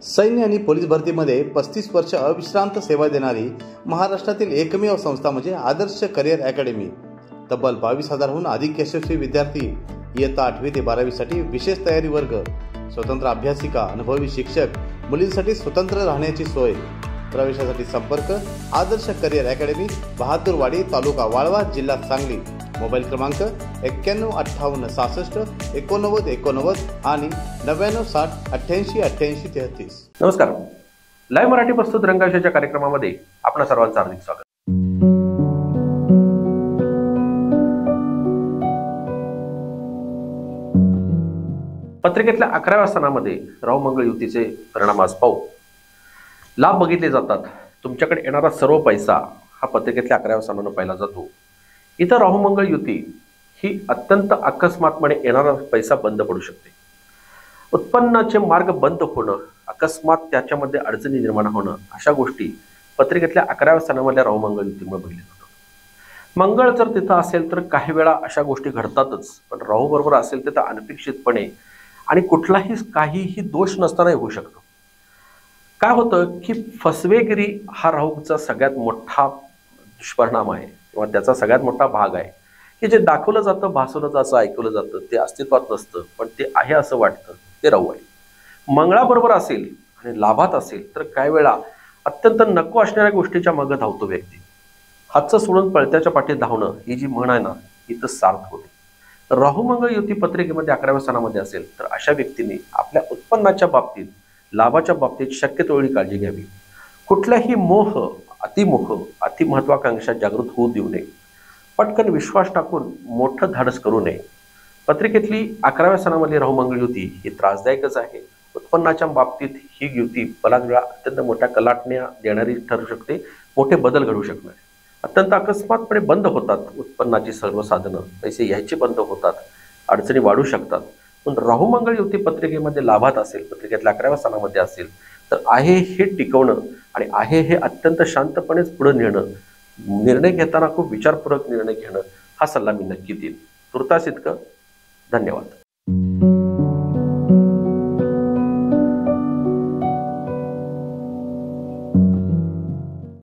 सैन्य आणि पोलीस भरतीमध्ये 35 वर्ष अविश्रांत सेवा देणारी महाराष्ट्रातील एकमेव संस्था म्हणजे आदर्श करिअर अकॅडमी। तब्बल 22,000हून अधिक यशस्वी विद्यार्थी इयत्ता 8वी ते 12वी साठी विशेष तयारी वर्ग, स्वतंत्र अभ्यासिका, अनुभवी शिक्षक, मुलींसाठी स्वतंत्र राहण्याची सोय। प्रवेशासाठी संपर्क आदर्श करिअर अकॅडमी, बहादूरवाडी, तालुका वाळवा, जिल्हा सांगली। मोबाईल क्रमांक 9158668989 आणि 9960888833। नमस्कार, लाईव्ह मराठी प्रस्तुत रंगभाषेच्या कार्यक्रमामध्ये आपणा सर्वांचं हार्दिक स्वागत। पत्रिकेतल्या 11व्या स्थानामध्ये राहू मंगळ युतीचे परिणाम आज पाहू। लाभ बघितले जातात। तुमच्याकडे येणारा सर्व पैसा हा पत्रिकेतल्या 11व्या स्थानाने पाहिला जातो। इथं राहू मंगळ युती ही अत्यंत अकस्मातपणे येणारा पैसा बंद पडू शकते। उत्पन्नाचे मार्ग बंद होणं, अकस्मात त्याच्यामध्ये अडचणी निर्माण होणं, अशा गोष्टी पत्रिकेतल्या 11व्या स्थानामधल्या राहू मंगळ युतीमुळे बघितल्या जातात। मंगळ जर तिथं असेल तर काही वेळा अशा गोष्टी घडतातच, पण राहू बरोबर असेल तर अनपेक्षितपणे आणि काहीही दोष नसतानाही होऊ शकतो। काय होतं की फसवेगिरी हा राहूचा सगळ्यात मोठा दुष्परिणाम आहे किंवा त्याचा सगळ्यात मोठा भाग आहे की जे दाखवलं जातं, भासवलं जातं, ऐकवलं जातं, ते अस्तित्वात नसतं, पण ते आहे असं वाटतं, ते राहू आहे। मंगळाबरोबर असेल आणि लाभात असेल तर काही वेळा अत्यंत नको असणाऱ्या गोष्टीच्या मागे धावतो व्यक्ती। हातचं सोडून पळत्याच्या पाठी धावणं ही जी म्हण आहे ना, ही तर सार्थ होते। राहू मंगळ युती पत्रिकेमध्ये 11व्या स्थानामध्ये असेल तर अशा व्यक्तीने आपल्या उत्पन्नाच्या बाबतीत, लाभाच्या बाबतीत शक्यतो वेळी काळजी घ्यावी। कुठल्याही अति महत्वाकांक्षा जागृत होऊ देऊ नये। पटकन विश्वास टाकून मोठं धाडस करू नये। पत्रिकेतली 11व्या स्थानामधली राहू मंगळ युती ही त्रासदायकच आहे। उत्पन्नाच्या बाबतीत ही युती बऱ्याच वेळा अत्यंत मोठ्या कलाटण्या देणारी ठरू शकते, मोठे बदल घडू शकणार। अत्यंत अकस्मातपणे बंद होतात उत्पन्नाची सर्व साधनं, पैसे यायचे बंद होतात, अडचणी वाढू शकतात। पण राहू मंगळ युती पत्रिकेमध्ये लाभात असेल, पत्रिकेतल्या 11व्या स्थानामध्ये असेल तर आहे हे टिकवणं आणि आहे हे अत्यंत शांतपणेच पुढे नेणं, निर्णय घेताना खूप विचारपूर्वक निर्णय घेणं, हा सल्ला मी नक्की देईन। तुर्तास इतकं, धन्यवाद।